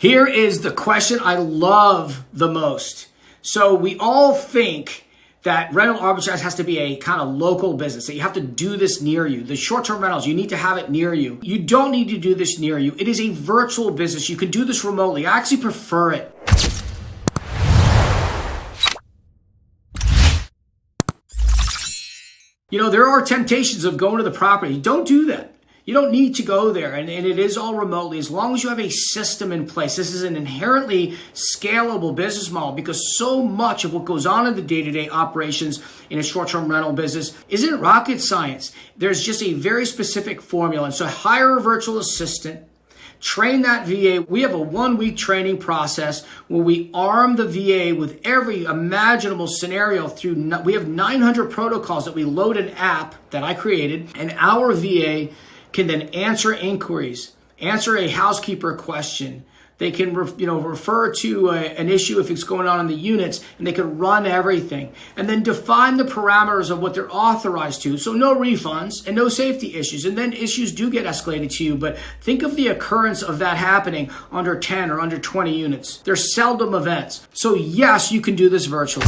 Here is the question I love the most. So we all think that rental arbitrage has to be a kind of local business, that you have to do this near you. The short-term rentals, you need to have it near you. You don't need to do this near you. It is a virtual business. You can do this remotely. I actually prefer it. You know, there are temptations of going to the property. Don't do that. You don't need to go there, and it is all remotely as long as you have a system in place. This is an inherently scalable business model because so much of what goes on in the day-to-day operations in a short-term rental business isn't rocket science. There's just a very specific formula. And so hire a virtual assistant, train that VA. We have a 1-week training process where we arm the VA with every imaginable scenario we have 900 protocols that we load an app that I created, and our VA can then answer inquiries, answer a housekeeper question. They can refer to an issue if it's going on in the units, and they can run everything and then define the parameters of what they're authorized to. So no refunds and no safety issues. And then issues do get escalated to you, but think of the occurrence of that happening under 10 or under 20 units. They're seldom events. So yes, you can do this virtually.